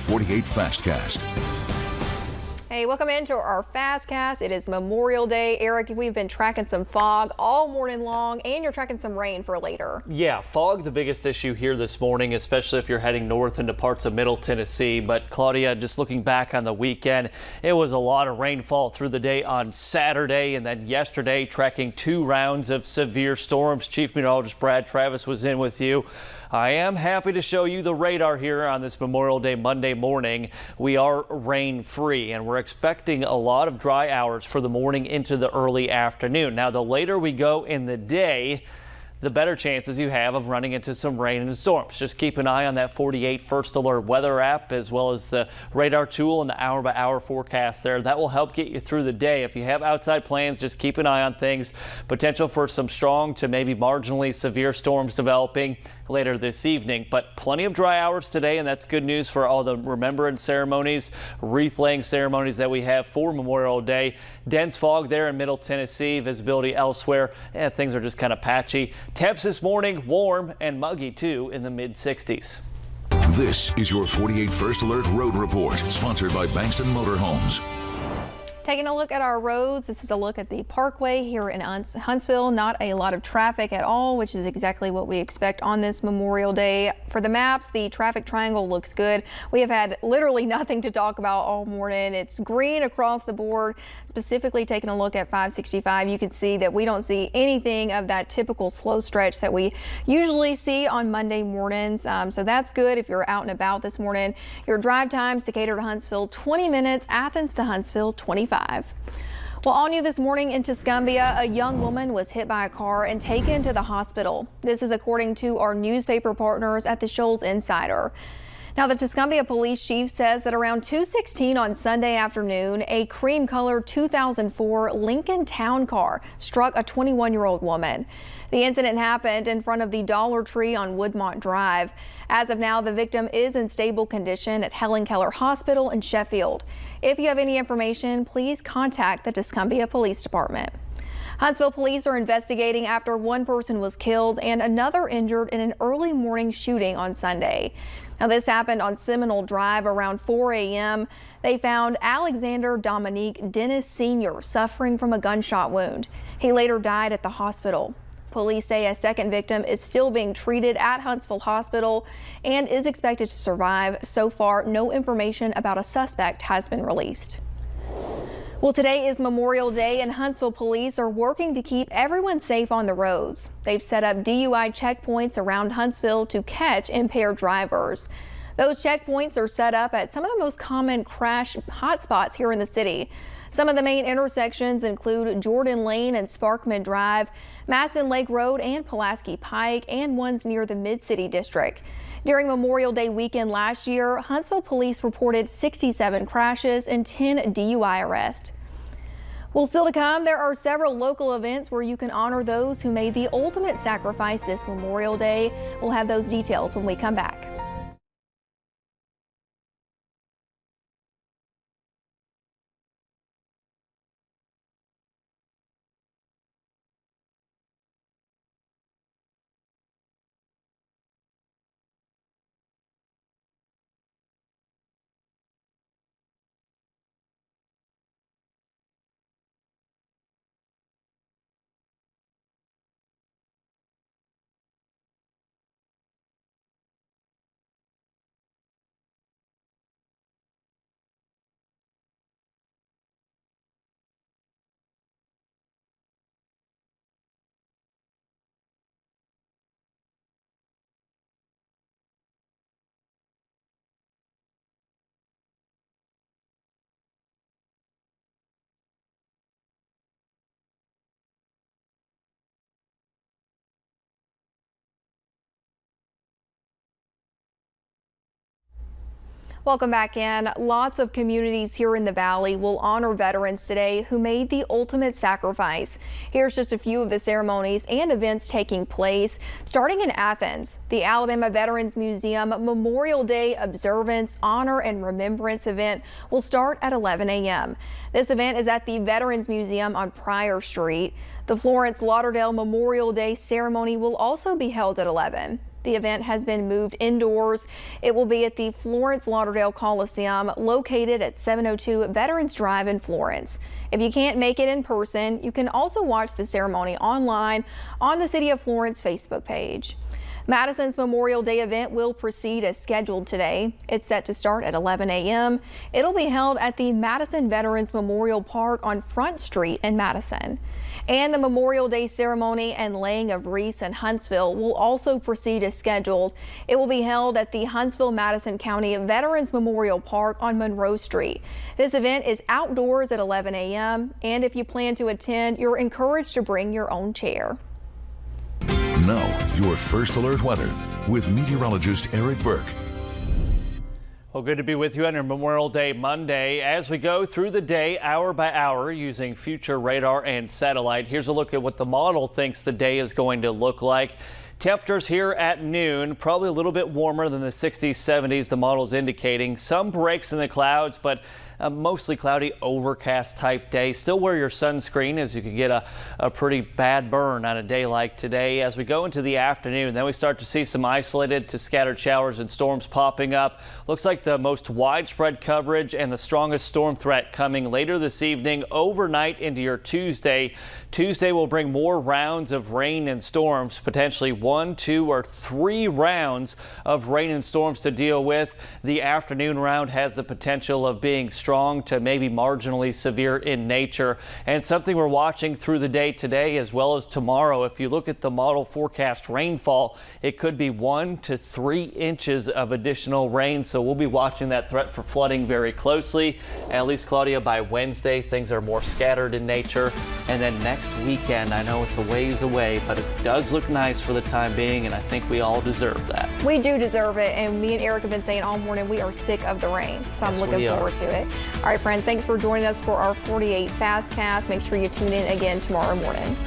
48 Fastcast. Hey, welcome into our Fastcast. It is Memorial Day. Eric, we've been tracking some fog all morning long, and you're tracking some rain for later. Yeah, fog the biggest issue here this morning, especially if you're heading north into parts of Middle Tennessee. But Claudia, just looking back on the weekend, it was a lot of rainfall through the day on Saturday, and then yesterday tracking 2 rounds of severe storms. Chief Meteorologist Brad Travis was in with you. I am happy to show you the radar here on this Memorial Day Monday morning. We are rain free, and we're expecting a lot of dry hours for the morning into the early afternoon. Now, the later we go in the day, the better chances you have of running into some rain and storms. Just keep an eye on that 48 First Alert weather app, as well as the radar tool and the hour-by-hour forecast there. That will help get you through the day. If you have outside plans, just keep an eye on things. Potential for some strong to maybe marginally severe storms developing later this evening, but plenty of dry hours today, and that's good news for all the remembrance ceremonies, wreath laying ceremonies that we have for Memorial Day. Dense fog there in Middle Tennessee, visibility elsewhere. Things are just kind of patchy. Temps this morning, warm and muggy too, in the mid-60s. This is your 48 First Alert Road Report, sponsored by Bankston Motorhomes. Taking a look at our roads, this is a look at the Parkway here in Huntsville. Not a lot of traffic at all, which is exactly what we expect on this Memorial Day. For the maps, the traffic triangle looks good. We have had literally nothing to talk about all morning. It's green across the board. Specifically taking a look at 565, you can see that we don't see anything of that typical slow stretch that we usually see on Monday mornings. So that's good if you're out and about this morning. Your drive times, Decatur to Huntsville, 20 minutes, Athens to Huntsville, 25. Well, on you this morning in Tuscumbia, a young woman was hit by a car and taken to the hospital. This is according to our newspaper partners at the Shoals Insider. Now, the Tuscumbia police chief says that around 2:16 on Sunday afternoon, a cream-colored 2004 Lincoln Town car struck a 21-year-old woman. The incident happened in front of the Dollar Tree on Woodmont Drive. As of now, the victim is in stable condition at Helen Keller Hospital in Sheffield. If you have any information, please contact the Tuscumbia Police Department. Huntsville police are investigating after one person was killed and another injured in an early morning shooting on Sunday. Now, this happened on Seminole Drive around 4 a.m. They found Alexander Dominique Dennis Sr. suffering from a gunshot wound. He later died at the hospital. Police say a second victim is still being treated at Huntsville Hospital and is expected to survive. So far, no information about a suspect has been released. Well, today is Memorial Day, and Huntsville police are working to keep everyone safe on the roads. They've set up DUI checkpoints around Huntsville to catch impaired drivers. Those checkpoints are set up at some of the most common crash hotspots here in the city. Some of the main intersections include Jordan Lane and Sparkman Drive, Maston Lake Road and Pulaski Pike, and ones near the Mid-City District. During Memorial Day weekend last year, Huntsville police reported 67 crashes and 10 DUI arrests. Well, still to come, there are several local events where you can honor those who made the ultimate sacrifice this Memorial Day. We'll have those details when we come back. Welcome back in. Lots of communities here in the Valley will honor veterans today who made the ultimate sacrifice. Here's just a few of the ceremonies and events taking place. Starting in Athens, the Alabama Veterans Museum Memorial Day Observance, Honor and Remembrance event will start at 11 a.m. This event is at the Veterans Museum on Pryor Street. The Florence Lauderdale Memorial Day ceremony will also be held at 11. The event has been moved indoors. It will be at the Florence Lauderdale Coliseum, located at 702 Veterans Drive in Florence. If you can't make it in person, you can also watch the ceremony online on the City of Florence Facebook page. Madison's Memorial Day event will proceed as scheduled today. It's set to start at 11 a.m. It'll be held at the Madison Veterans Memorial Park on Front Street in Madison. And the Memorial Day ceremony and laying of wreaths in Huntsville will also proceed as scheduled. It will be held at the Huntsville-Madison County Veterans Memorial Park on Monroe Street. This event is outdoors at 11 a.m. and if you plan to attend, you're encouraged to bring your own chair. Now, your First Alert weather with meteorologist Eric Burke. Well, good to be with you on your Memorial Day Monday. As we go through the day, hour by hour, using future radar and satellite, here's a look at what the model thinks the day is going to look like. Temperatures here at noon, probably a little bit warmer than the 60s, 70s, the model's indicating. Some breaks in the clouds, but a mostly cloudy, overcast type day. Still wear your sunscreen, as you can get a pretty bad burn on a day like today. As we go into the afternoon, then we start to see some isolated to scattered showers and storms popping up. Looks like the most widespread coverage and the strongest storm threat coming later this evening, overnight into your Tuesday. Tuesday will bring more rounds of rain and storms, potentially 1, 2, or 3 rounds of rain and storms to deal with. The afternoon round has the potential of being strong to maybe marginally severe in nature, and something we're watching through the day today as well as tomorrow. If you look at the model forecast rainfall, it could be 1 to 3 inches of additional rain, so we'll be watching that threat for flooding very closely. At least, Claudia, by Wednesday things are more scattered in nature, and then next weekend, I know it's a ways away, but it does look nice for the time being, and I think we all deserve that. We do deserve it, and me and Eric have been saying all morning we are sick of the rain, so I'm looking forward to it. All right, friends, thanks for joining us for our 48 Fastcast. Make sure you tune in again tomorrow morning.